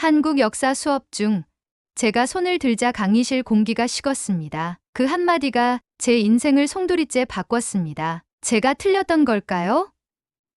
한국 역사 수업 중 제가 손을 들자 강의실 공기가 식었습니다. 그 한마디가 제 인생을 송두리째 바꿨습니다. 제가 틀렸던 걸까요?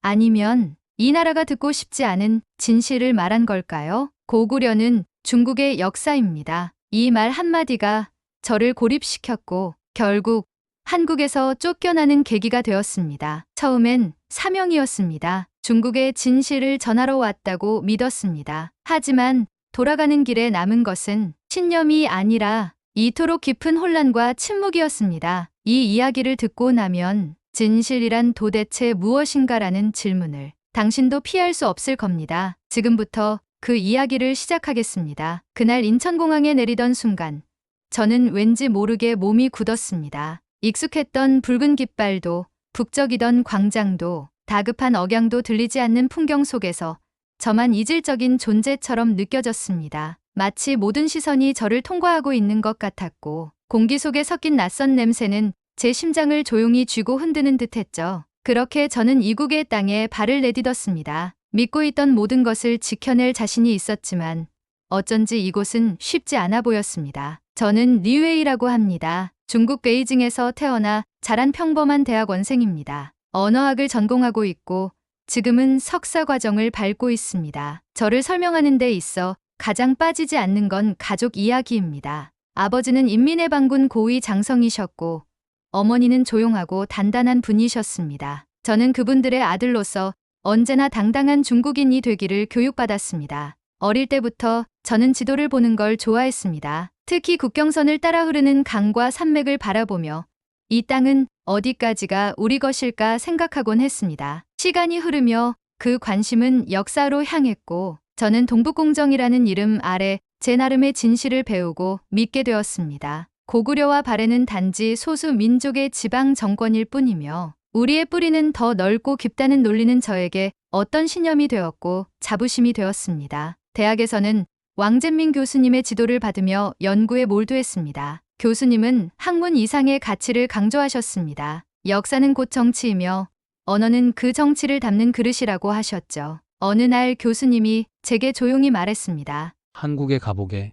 아니면 이 나라가 듣고 싶지 않은 진실을 말한 걸까요? 고구려는 중국의 역사입니다. 이 말 한마디가 저를 고립시켰고 결국 한국에서 쫓겨나는 계기가 되었습니다. 처음엔 사명이었습니다. 중국의 진실을 전하러 왔다고 믿었습니다. 하지만 돌아가는 길에 남은 것은 신념이 아니라 이토록 깊은 혼란과 침묵이었습니다. 이 이야기를 듣고 나면 진실이란 도대체 무엇인가라는 질문을 당신도 피할 수 없을 겁니다. 지금부터 그 이야기를 시작하겠습니다. 그날 인천공항에 내리던 순간 저는 왠지 모르게 몸이 굳었습니다. 익숙했던 붉은 깃발도 북적이던 광장도 다급한 억양도 들리지 않는 풍경 속에서 저만 이질적인 존재처럼 느껴졌습니다. 마치 모든 시선이 저를 통과하고 있는 것 같았고 공기 속에 섞인 낯선 냄새는 제 심장을 조용히 쥐고 흔드는 듯했죠. 그렇게 저는 이국의 땅에 발을 내딛었습니다. 믿고 있던 모든 것을 지켜낼 자신이 있었지만 어쩐지 이곳은 쉽지 않아 보였습니다. 저는 리웨이라고 합니다. 중국 베이징에서 태어나 자란 평범한 대학원생입니다. 언어학을 전공하고 있고 지금은 석사 과정을 밟고 있습니다. 저를 설명하는 데 있어 가장 빠지지 않는 건 가족 이야기입니다. 아버지는 인민해방군 고위 장성이셨고 어머니는 조용하고 단단한 분이셨습니다. 저는 그분들의 아들로서 언제나 당당한 중국인이 되기를 교육받았습니다. 어릴 때부터 저는 지도를 보는 걸 좋아했습니다. 특히 국경선을 따라 흐르는 강과 산맥을 바라보며 이 땅은 어디까지가 우리 것일까 생각하곤 했습니다. 시간이 흐르며 그 관심은 역사로 향했고 저는 동북공정이라는 이름 아래 제 나름의 진실을 배우고 믿게 되었습니다. 고구려와 발해는 단지 소수 민족의 지방 정권일 뿐이며 우리의 뿌리는 더 넓고 깊다는 논리는 저에게 어떤 신념이 되었고 자부심이 되었습니다. 대학에서는 왕젠민 교수님의 지도를 받으며 연구에 몰두했습니다. 교수님은 학문 이상의 가치를 강조하셨습니다. 역사는 곧 정치이며 언어는 그 정치를 담는 그릇이라고 하셨죠. 어느 날 교수님이 제게 조용히 말했습니다. 한국에 가보게.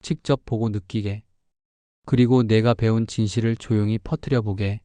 직접 보고 느끼게. 그리고 내가 배운 진실을 조용히 퍼뜨려 보게.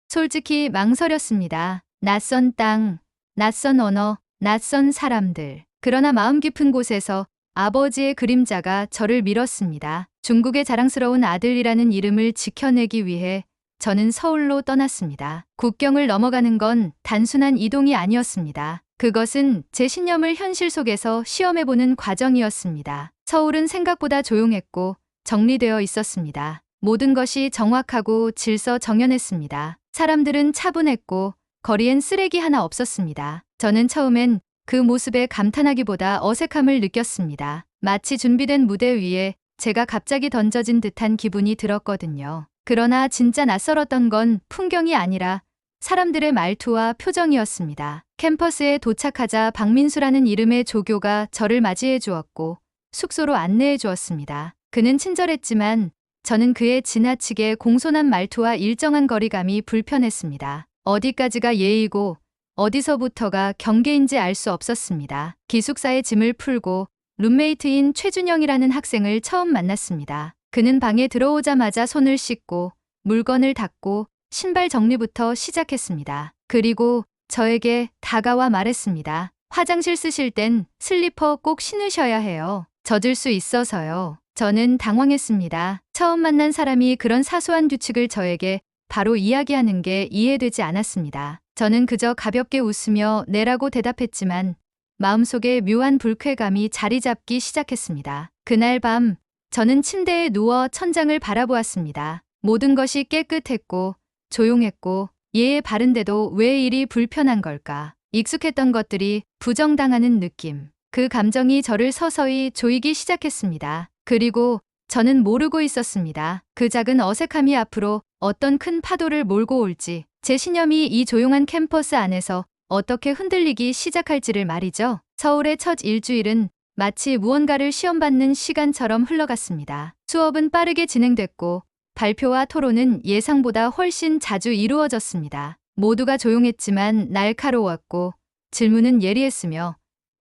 솔직히 망설였습니다. 낯선 땅, 낯선 언어, 낯선 사람들. 그러나 마음 깊은 곳에서 아버지의 그림자가 저를 밀었습니다. 중국의 자랑스러운 아들이라는 이름을 지켜내기 위해 저는 서울로 떠났습니다. 국경을 넘어가는 건 단순한 이동이 아니었습니다. 그것은 제 신념을 현실 속에서 시험해보는 과정이었습니다. 서울은 생각보다 조용했고 정리되어 있었습니다. 모든 것이 정확하고 질서정연했습니다. 사람들은 차분했고 거리엔 쓰레기 하나 없었습니다. 저는 처음엔 그 모습에 감탄하기보다 어색함을 느꼈습니다. 마치 준비된 무대 위에 제가 갑자기 던져진 듯한 기분이 들었거든요. 그러나 진짜 낯설었던 건 풍경이 아니라 사람들의 말투와 표정이었습니다. 캠퍼스에 도착하자 박민수라는 이름의 조교가 저를 맞이해 주었고 숙소로 안내해 주었습니다. 그는 친절했지만 저는 그의 지나치게 공손한 말투와 일정한 거리감이 불편했습니다. 어디까지가 예의고 어디서부터가 경계인지 알 수 없었습니다. 기숙사의 짐을 풀고 룸메이트인 최준영이라는 학생을 처음 만났습니다. 그는 방에 들어오자마자 손을 씻고 물건을 닦고 신발 정리부터 시작했습니다. 그리고 저에게 다가와 말했습니다. 화장실 쓰실 땐 슬리퍼 꼭 신으셔야 해요. 젖을 수 있어서요. 저는 당황했습니다. 처음 만난 사람이 그런 사소한 규칙을 저에게 바로 이야기하는 게 이해되지 않았습니다. 저는 그저 가볍게 웃으며 네라고 대답했지만 마음속에 묘한 불쾌감이 자리 잡기 시작했습니다. 그날 밤 저는 침대에 누워 천장을 바라보았습니다. 모든 것이 깨끗했고 조용했고 예의 바른데도 왜 이리 불편한 걸까? 익숙했던 것들이 부정당하는 느낌. 그 감정이 저를 서서히 조이기 시작했습니다. 그리고 저는 모르고 있었습니다. 그 작은 어색함이 앞으로 어떤 큰 파도를 몰고 올지, 제 신념이 이 조용한 캠퍼스 안에서 어떻게 흔들리기 시작할지를 말이죠. 서울의 첫 일주일은 마치 무언가를 시험받는 시간처럼 흘러갔습니다. 수업은 빠르게 진행됐고 발표와 토론은 예상보다 훨씬 자주 이루어졌습니다. 모두가 조용했지만 날카로웠고 질문은 예리했으며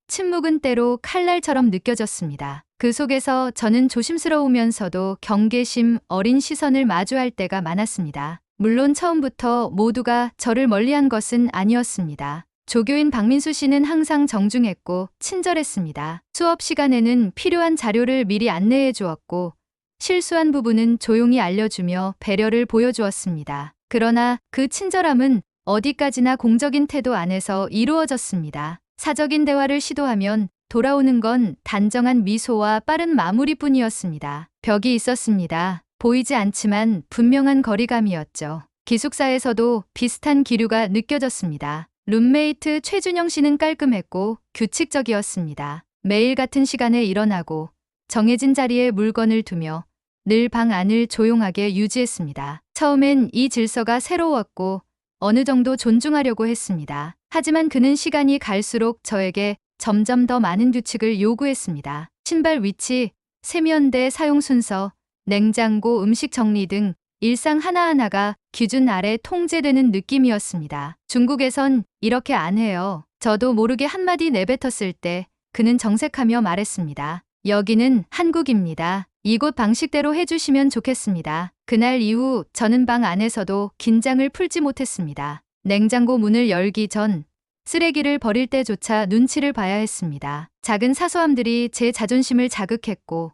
침묵은 때로 칼날처럼 느껴졌습니다. 그 속에서 저는 조심스러우면서도 경계심 어린 시선을 마주할 때가 많았습니다. 물론 처음부터 모두가 저를 멀리한 것은 아니었습니다. 조교인 박민수 씨는 항상 정중했고 친절했습니다. 수업 시간에는 필요한 자료를 미리 안내해 주었고 실수한 부분은 조용히 알려주며 배려를 보여주었습니다. 그러나 그 친절함은 어디까지나 공적인 태도 안에서 이루어졌습니다. 사적인 대화를 시도하면 돌아오는 건 단정한 미소와 빠른 마무리뿐이었습니다. 벽이 있었습니다. 보이지 않지만 분명한 거리감이었죠. 기숙사에서도 비슷한 기류가 느껴졌습니다. 룸메이트 최준영 씨는 깔끔했고 규칙적이었습니다. 매일 같은 시간에 일어나고 정해진 자리에 물건을 두며 늘 방 안을 조용하게 유지했습니다. 처음엔 이 질서가 새로웠고 어느 정도 존중하려고 했습니다. 하지만 그는 시간이 갈수록 저에게 점점 더 많은 규칙을 요구했습니다. 신발 위치, 세면대 사용 순서, 냉장고 음식 정리 등 일상 하나하나가 기준 아래 통제되는 느낌이었습니다. 중국에선 이렇게 안 해요. 저도 모르게 한마디 내뱉었을 때 그는 정색하며 말했습니다. 여기는 한국입니다. 이곳 방식대로 해주시면 좋겠습니다. 그날 이후 저는 방 안에서도 긴장을 풀지 못했습니다. 냉장고 문을 열기 전 쓰레기를 버릴 때조차 눈치를 봐야 했습니다. 작은 사소함들이 제 자존심을 자극했고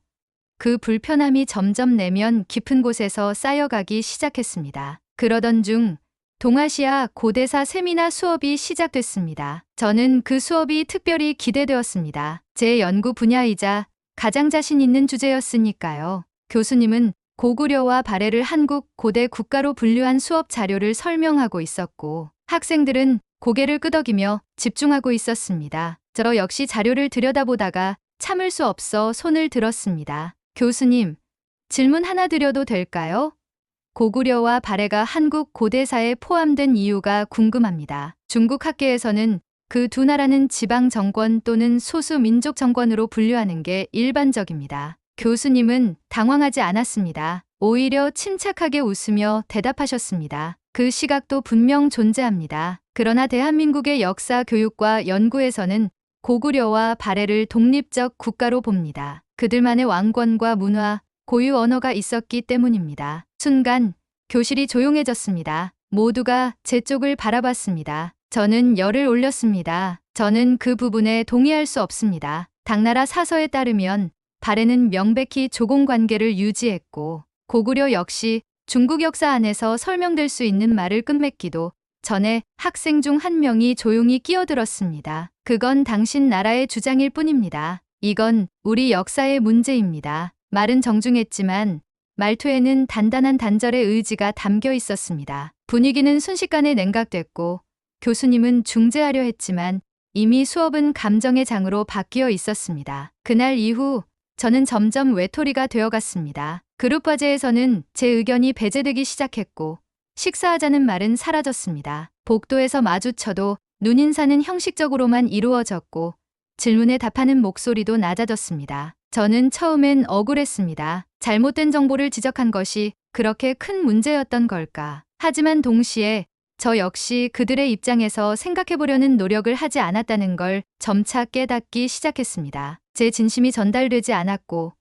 그 불편함이 점점 내면 깊은 곳에서 쌓여가기 시작했습니다. 그러던 중 동아시아 고대사 세미나 수업이 시작됐습니다. 저는 그 수업이 특별히 기대되었습니다. 제 연구 분야이자 가장 자신 있는 주제였으니까요. 교수님은 고구려와 발해를 한국 고대 국가로 분류한 수업 자료를 설명하고 있었고 학생들은 고개를 끄덕이며 집중하고 있었습니다. 저 역시 자료를 들여다보다가 참을 수 없어 손을 들었습니다. 교수님, 질문 하나 드려도 될까요? 고구려와 발해가 한국 고대사에 포함된 이유가 궁금합니다. 중국 학계에서는 그 두 나라는 지방 정권 또는 소수 민족 정권으로 분류하는 게 일반적입니다. 교수님은 당황하지 않았습니다. 오히려 침착하게 웃으며 대답하셨습니다. 그 시각도 분명 존재합니다. 그러나 대한민국의 역사 교육과 연구에서는 고구려와 발해를 독립적 국가로 봅니다. 그들만의 왕권과 문화, 고유 언어가 있었기 때문입니다. 순간 교실이 조용해졌습니다. 모두가 제 쪽을 바라봤습니다. 저는 열을 올렸습니다. 저는 그 부분에 동의할 수 없습니다. 당나라 사서에 따르면 발해는 명백히 조공 관계를 유지했고 고구려 역시 중국 역사 안에서 설명될 수 있는 말을 끝맺기도 전에 학생 중 한 명이 조용히 끼어들었습니다. 그건 당신 나라의 주장일 뿐입니다. 이건 우리 역사의 문제입니다. 말은 정중했지만 말투에는 단단한 단절의 의지가 담겨 있었습니다. 분위기는 순식간에 냉각됐고 교수님은 중재하려 했지만 이미 수업은 감정의 장으로 바뀌어 있었습니다. 그날 이후 저는 점점 외톨이가 되어갔습니다. 그룹 과제에서는 제 의견이 배제되기 시작했고 식사하자는 말은 사라졌습니다. 복도에서 마주쳐도 눈인사는 형식적으로만 이루어졌고 질문에 답하는 목소리도 낮아졌습니다. 저는 처음엔 억울했습니다. 잘못된 정보를 지적한 것이 그렇게 큰 문제였던 걸까. 하지만 동시에 저 역시 그들의 입장에서 생각해보려는 노력을 하지 않았다는 걸 점차 깨닫기 시작했습니다. 제 진심이 전달되지 않았고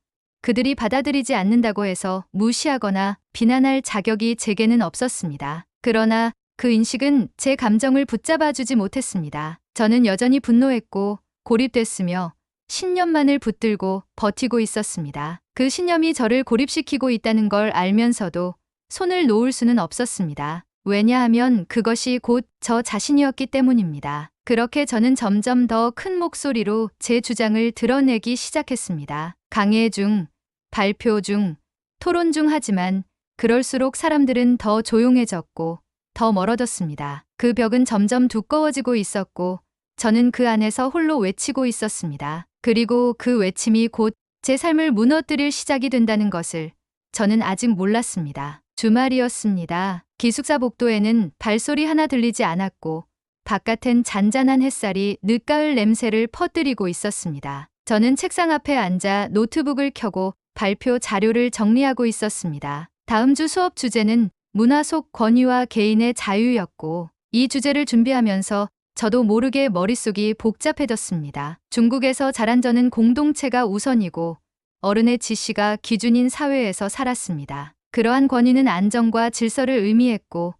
그들이 받아들이지 않는다고 해서 무시하거나 비난할 자격이 제게는 없었습니다. 그러나 그 인식은 제 감정을 붙잡아주지 못했습니다. 저는 여전히 분노했고 고립됐으며 신념만을 붙들고 버티고 있었습니다. 그 신념이 저를 고립시키고 있다는 걸 알면서도 손을 놓을 수는 없었습니다. 왜냐하면 그것이 곧 저 자신이었기 때문입니다. 그렇게 저는 점점 더 큰 목소리로 제 주장을 드러내기 시작했습니다. 강의 중, 발표 중, 토론 중 하지만 그럴수록 사람들은 더 조용해졌고 더 멀어졌습니다. 그 벽은 점점 두꺼워지고 있었고 저는 그 안에서 홀로 외치고 있었습니다. 그리고 그 외침이 곧 제 삶을 무너뜨릴 시작이 된다는 것을 저는 아직 몰랐습니다. 주말이었습니다. 기숙사 복도에는 발소리 하나 들리지 않았고 바깥엔 잔잔한 햇살이 늦가을 냄새를 퍼뜨리고 있었습니다. 저는 책상 앞에 앉아 노트북을 켜고 발표 자료를 정리하고 있었습니다. 다음 주 수업 주제는 문화 속 권위와 개인의 자유였고 이 주제를 준비하면서 저도 모르게 머릿속이 복잡해졌습니다. 중국에서 자란 저는 공동체가 우선이고 어른의 지시가 기준인 사회에서 살았습니다. 그러한 권위는 안정과 질서를 의미했고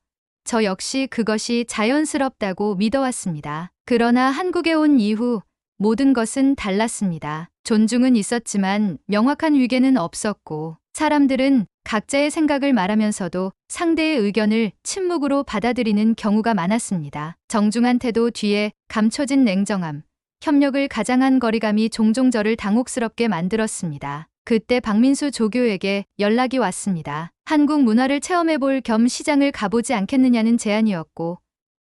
저 역시 그것이 자연스럽다고 믿어왔습니다. 그러나 한국에 온 이후 모든 것은 달랐습니다. 존중은 있었지만 명확한 위계는 없었고 사람들은 각자의 생각을 말하면서도 상대의 의견을 침묵으로 받아들이는 경우가 많았습니다. 정중한 태도 뒤에 감춰진 냉정함, 협력을 가장한 거리감이 종종 저를 당혹스럽게 만들었습니다. 그때 박민수 조교에게 연락이 왔습니다. 한국 문화를 체험해볼 겸 시장을 가보지 않겠느냐는 제안이었고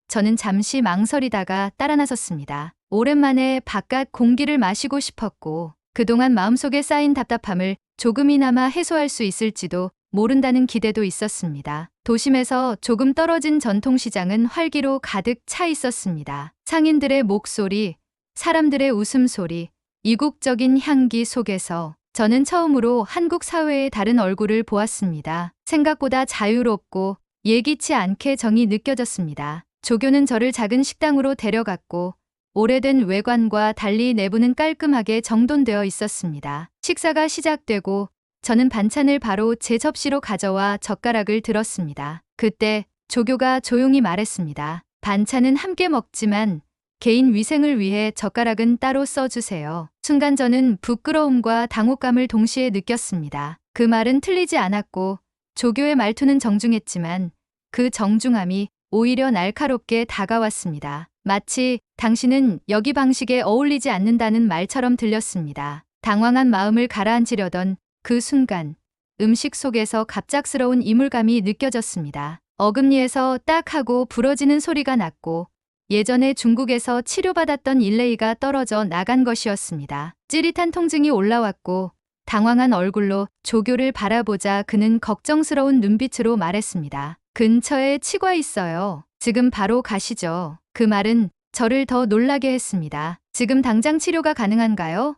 저는 잠시 망설이다가 따라 나섰습니다. 오랜만에 바깥 공기를 마시고 싶었고 그동안 마음속에 쌓인 답답함을 조금이나마 해소할 수 있을지도 모른다는 기대도 있었습니다. 도심에서 조금 떨어진 전통시장은 활기로 가득 차 있었습니다. 상인들의 목소리, 사람들의 웃음소리, 이국적인 향기 속에서 저는 처음으로 한국 사회의 다른 얼굴을 보았습니다. 생각보다 자유롭고 예기치 않게 정이 느껴졌습니다. 조교는 저를 작은 식당으로 데려갔고 오래된 외관과 달리 내부는 깔끔하게 정돈되어 있었습니다. 식사가 시작되고 저는 반찬을 바로 제 접시로 가져와 젓가락을 들었습니다. 그때 조교가 조용히 말했습니다. 반찬은 함께 먹지만 개인 위생을 위해 젓가락은 따로 써주세요. 순간 저는 부끄러움과 당혹감을 동시에 느꼈습니다. 그 말은 틀리지 않았고 조교의 말투는 정중했지만 그 정중함이 오히려 날카롭게 다가왔습니다. 마치 당신은 여기 방식에 어울리지 않는다는 말처럼 들렸습니다. 당황한 마음을 가라앉히려던 그 순간 음식 속에서 갑작스러운 이물감이 느껴졌습니다. 어금니에서 딱 하고 부러지는 소리가 났고 예전에 중국에서 치료받았던 일레이가 떨어져 나간 것이었습니다. 찌릿한 통증이 올라왔고 당황한 얼굴로 조교를 바라보자 그는 걱정스러운 눈빛으로 말했습니다. 근처에 치과 있어요. 지금 바로 가시죠. 그 말은 저를 더 놀라게 했습니다. 지금 당장 치료가 가능한가요?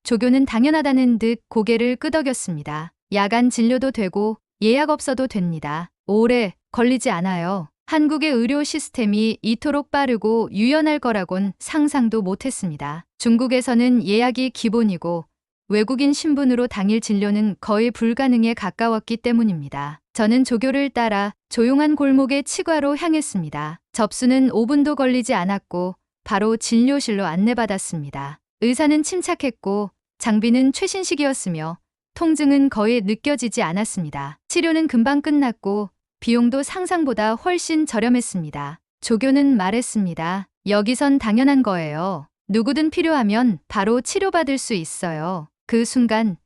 조교는 당연하다는 듯 고개를 끄덕였습니다. 야간 진료도 되고 예약 없어도 됩니다. 오래 걸리지 않아요. 한국의 의료 시스템이 이토록 빠르고 유연할 거라곤 상상도 못했습니다. 중국에서는 예약이 기본이고 외국인 신분으로 당일 진료는 거의 불가능에 가까웠기 때문입니다. 저는 조교를 따라 조용한 골목의 치과로 향했습니다. 접수는 5분도 걸리지 않았고 바로 진료실로 안내받았습니다. 의사는 침착했고 장비는 최신식이었으며 통증은 거의 느껴지지 않았습니다. 치료는 금방 끝났고 비용도 상상보다 훨씬 저렴했습니다. 조교는 말했습니다. 여기선 당연한 거예요. 누구든 필요하면 바로 치료받을 수 있어요. 그 순간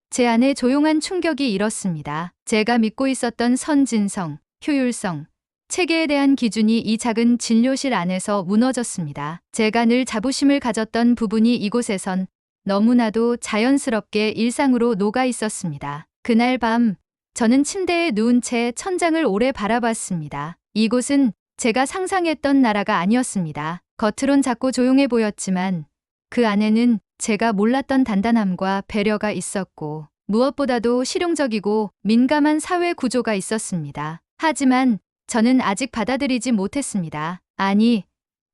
제 안에 조용한 충격이 일었습니다. 제가 믿고 있었던 선진성, 효율성, 체계에 대한 기준이 이 작은 진료실 안에서 무너졌습니다. 제가 늘 자부심을 가졌던 부분이 이곳에선 너무나도 자연스럽게 일상으로 녹아 있었습니다. 그날 밤 저는 침대에 누운 채 천장을 오래 바라봤습니다. 이곳은 제가 상상했던 나라가 아니었습니다. 겉으론 작고 조용해 보였지만 그 안에는 제가 몰랐던 단단함과 배려가 있었고 무엇보다도 실용적이고 민감한 사회 구조가 있었습니다. 하지만 저는 아직 받아들이지 못했습니다. 아니,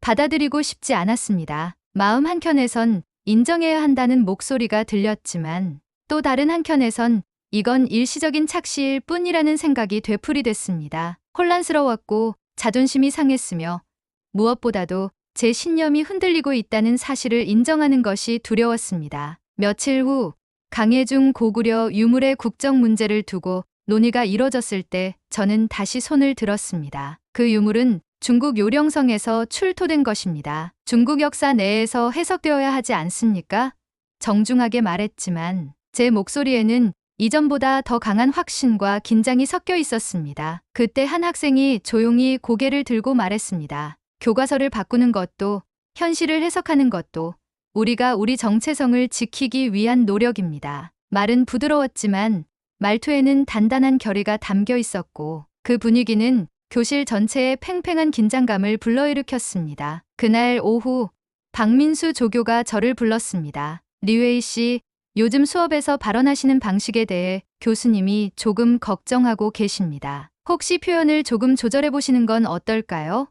받아들이고 싶지 않았습니다. 마음 한켠에선 인정해야 한다는 목소리가 들렸지만 또 다른 한켠에선 이건 일시적인 착시일 뿐이라는 생각이 되풀이됐습니다. 혼란스러웠고 자존심이 상했으며 무엇보다도 제 신념이 흔들리고 있다는 사실을 인정하는 것이 두려웠습니다. 며칠 후 강해중 고구려 유물의 국적 문제를 두고 논의가 이뤄졌을 때 저는 다시 손을 들었습니다. 그 유물은 중국 요령성에서 출토된 것입니다. 중국 역사 내에서 해석되어야 하지 않습니까? 정중하게 말했지만 제 목소리에는 이전보다 더 강한 확신과 긴장이 섞여 있었습니다. 그때 한 학생이 조용히 고개를 들고 말했습니다. 교과서를 바꾸는 것도 현실을 해석하는 것도 우리가 우리 정체성을 지키기 위한 노력입니다. 말은 부드러웠지만 말투에는 단단한 결의가 담겨 있었고 그 분위기는 교실 전체에 팽팽한 긴장감을 불러일으켰습니다. 그날 오후 박민수 조교가 저를 불렀습니다. 리웨이 씨, 요즘 수업에서 발언하시는 방식에 대해 교수님이 조금 걱정하고 계십니다. 혹시 표현을 조금 조절해 보시는 건 어떨까요?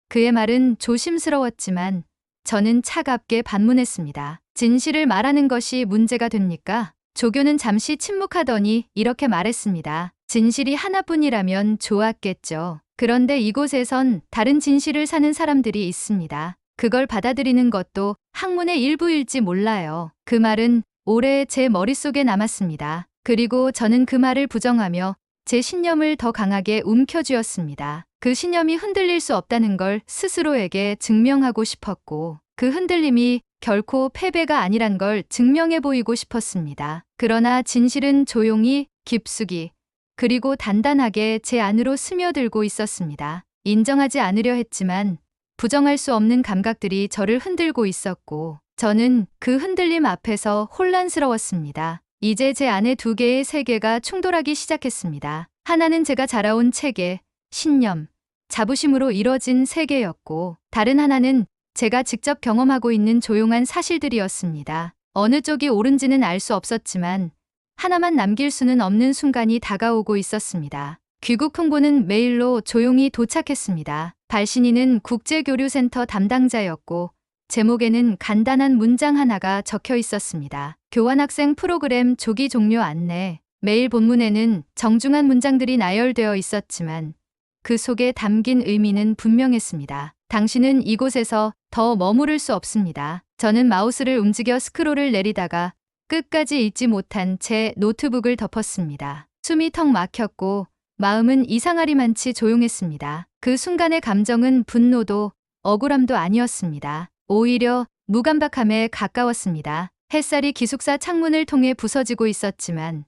그의 말은 조심스러웠지만 저는 차갑게 반문했습니다. 진실을 말하는 것이 문제가 됩니까? 조교는 잠시 침묵하더니 이렇게 말했습니다. 진실이 하나뿐이라면 좋았겠죠. 그런데 이곳에선 다른 진실을 사는 사람들이 있습니다. 그걸 받아들이는 것도 학문의 일부일지 몰라요. 그 말은 오래 제 머릿속에 남았습니다. 그리고 저는 그 말을 부정하며 제 신념을 더 강하게 움켜쥐었습니다. 그 신념이 흔들릴 수 없다는 걸 스스로에게 증명하고 싶었고, 그 흔들림이 결코 패배가 아니란 걸 증명해 보이고 싶었습니다. 그러나 진실은 조용히, 깊숙이, 그리고 단단하게 제 안으로 스며들고 있었습니다. 인정하지 않으려 했지만 부정할 수 없는 감각들이 저를 흔들고 있었고, 저는 그 흔들림 앞에서 혼란스러웠습니다. 이제 제 안에 두 개의 세계가 충돌하기 시작했습니다. 하나는 제가 자라온 체계, 신념, 자부심으로 이뤄진 세계였고, 다른 하나는 제가 직접 경험하고 있는 조용한 사실들이었습니다. 어느 쪽이 옳은지는 알 수 없었지만 하나만 남길 수는 없는 순간이 다가오고 있었습니다. 귀국 홍보는 메일로 조용히 도착했습니다. 발신인은 국제교류센터 담당자였고 제목에는 간단한 문장 하나가 적혀 있었습니다. 교환학생 프로그램 조기 종료 안내. 메일 본문에는 정중한 문장들이 나열되어 있었지만 그 속에 담긴 의미는 분명했습니다. 당신은 이곳에서 더 머무를 수 없습니다. 저는 마우스를 움직여 스크롤을 내리다가 끝까지 읽지 못한 제 노트북을 덮었습니다. 숨이 턱 막혔고 마음은 이상하리만치 조용했습니다. 그 순간의 감정은 분노도 억울함도 아니었습니다. 오히려 무감각함에 가까웠습니다. 햇살이 기숙사 창문을 통해 부서지고 있었지만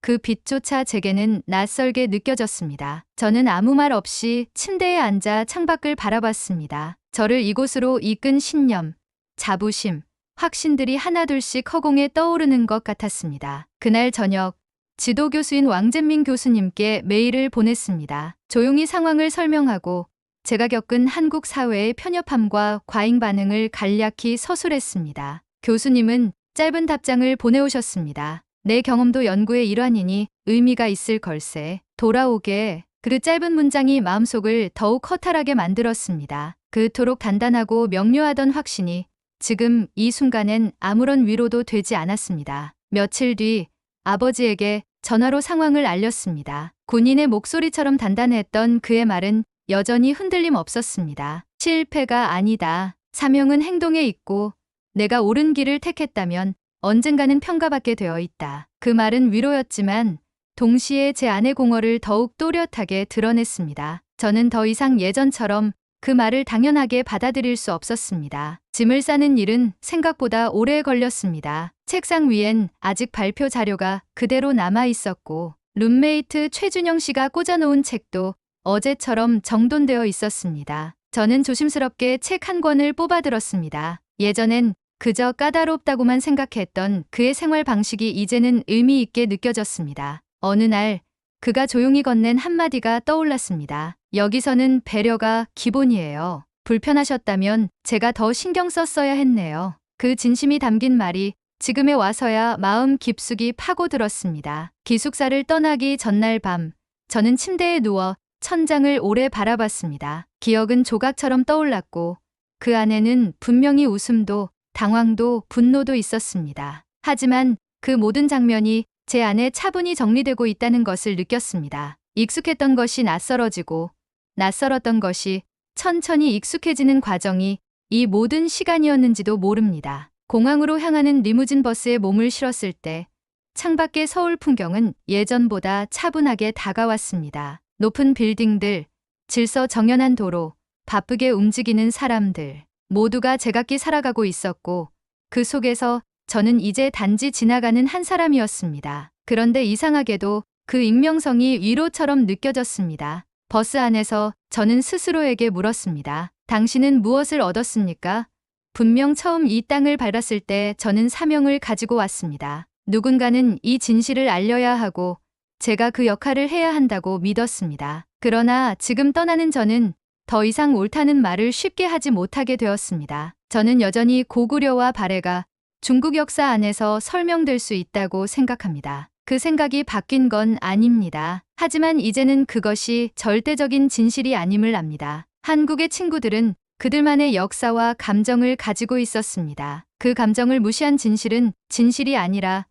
그 빛조차 제게는 낯설게 느껴졌습니다. 저는 아무 말 없이 침대에 앉아 창밖을 바라봤습니다. 저를 이곳으로 이끈 신념, 자부심, 확신들이 하나둘씩 허공에 떠오르는 것 같았습니다. 그날 저녁, 지도교수인 왕재민 교수님께 메일을 보냈습니다. 조용히 상황을 설명하고 제가 겪은 한국 사회의 편협함과 과잉 반응을 간략히 서술했습니다. 교수님은 짧은 답장을 보내오셨습니다. 내 경험도 연구의 일환이니 의미가 있을 걸세. 돌아오게. 그 짧은 문장이 마음속을 더욱 허탈하게 만들었습니다. 그토록 단단하고 명료하던 확신이 지금 이 순간엔 아무런 위로도 되지 않았습니다. 며칠 뒤 아버지에게 전화로 상황을 알렸습니다. 군인의 목소리처럼 단단했던 그의 말은 여전히 흔들림 없었습니다. 실패가 아니다. 사명은 행동에 있고 내가 옳은 길을 택했다면 언젠가는 평가받게 되어 있다. 그 말은 위로였지만 동시에 제 안의 공허를 더욱 또렷하게 드러냈습니다. 저는 더 이상 예전처럼 그 말을 당연하게 받아들일 수 없었습니다. 짐을 싸는 일은 생각보다 오래 걸렸습니다. 책상 위엔 아직 발표 자료가 그대로 남아 있었고 룸메이트 최준영 씨가 꽂아놓은 책도 어제처럼 정돈되어 있었습니다. 저는 조심스럽게 책 한 권을 뽑아들었습니다. 예전엔 그저 까다롭다고만 생각했던 그의 생활 방식이 이제는 의미 있게 느껴졌습니다. 어느 날 그가 조용히 건넨 한마디가 떠올랐습니다. 여기서는 배려가 기본이에요. 불편하셨다면 제가 더 신경 썼어야 했네요. 그 진심이 담긴 말이 지금에 와서야 마음 깊숙이 파고들었습니다. 기숙사를 떠나기 전날 밤, 저는 침대에 누워 천장을 오래 바라봤습니다. 기억은 조각처럼 떠올랐고 그 안에는 분명히 웃음도 당황도 분노도 있었습니다. 하지만 그 모든 장면이 제 안에 차분히 정리되고 있다는 것을 느꼈습니다. 익숙했던 것이 낯설어지고 낯설었던 것이 천천히 익숙해지는 과정이 이 모든 시간이었는지도 모릅니다. 공항으로 향하는 리무진 버스에 몸을 실었을 때 창밖의 서울 풍경은 예전보다 차분하게 다가왔습니다. 높은 빌딩들, 질서 정연한 도로, 바쁘게 움직이는 사람들, 모두가 제각기 살아가고 있었고 그 속에서 저는 이제 단지 지나가는 한 사람이었습니다. 그런데 이상하게도 그 익명성이 위로처럼 느껴졌습니다. 버스 안에서 저는 스스로에게 물었습니다. 당신은 무엇을 얻었습니까? 분명 처음 이 땅을 밟았을 때 저는 사명을 가지고 왔습니다. 누군가는 이 진실을 알려야 하고 제가 그 역할을 해야 한다고 믿었습니다. 그러나 지금 떠나는 저는 더 이상 옳다는 말을 쉽게 하지 못하게 되었습니다. 저는 여전히 고구려와 발해가 중국 역사 안에서 설명될 수 있다고 생각합니다. 그 생각이 바뀐 건 아닙니다. 하지만 이제는 그것이 절대적인 진실이 아님을 압니다. 한국의 친구들은 그들만의 역사와 감정을 가지고 있었습니다. 그 감정을 무시한 진실은 진실이 아니라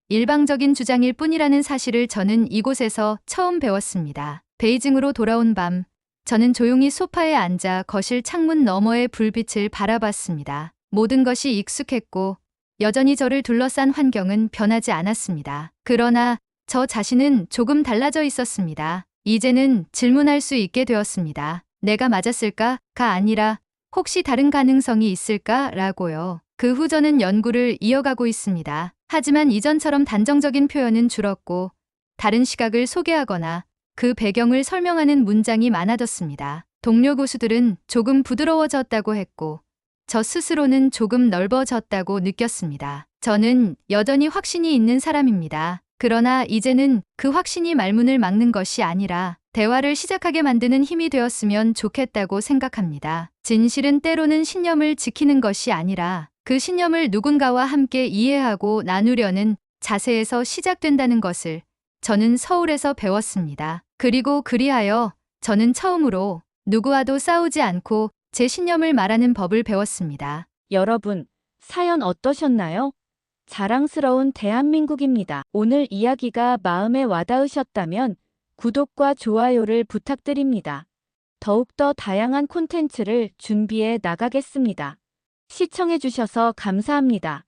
일방적인 주장일 뿐이라는 사실을 저는 이곳에서 처음 배웠습니다. 베이징으로 돌아온 밤, 저는 조용히 소파에 앉아 거실 창문 너머의 불빛을 바라봤습니다. 모든 것이 익숙했고 여전히 저를 둘러싼 환경은 변하지 않았습니다. 그러나 저 자신은 조금 달라져 있었습니다. 이제는 질문할 수 있게 되었습니다. 내가 맞았을까?가 아니라 혹시 다른 가능성이 있을까?라고요. 그 후 저는 연구를 이어가고 있습니다. 하지만 이전처럼 단정적인 표현은 줄었고 다른 시각을 소개하거나 그 배경을 설명하는 문장이 많아졌습니다. 동료 교수들은 조금 부드러워졌다고 했고 저 스스로는 조금 넓어졌다고 느꼈습니다. 저는 여전히 확신이 있는 사람입니다. 그러나 이제는 그 확신이 말문을 막는 것이 아니라 대화를 시작하게 만드는 힘이 되었으면 좋겠다고 생각합니다. 진실은 때로는 신념을 지키는 것이 아니라 그 신념을 누군가와 함께 이해하고 나누려는 자세에서 시작된다는 것을 저는 서울에서 배웠습니다. 그리고 그리하여 저는 처음으로 누구와도 싸우지 않고 제 신념을 말하는 법을 배웠습니다. 여러분, 사연 어떠셨나요? 자랑스러운 대한민국입니다. 오늘 이야기가 마음에 와닿으셨다면 구독과 좋아요를 부탁드립니다. 더욱더 다양한 콘텐츠를 준비해 나가겠습니다. 시청해주셔서 감사합니다.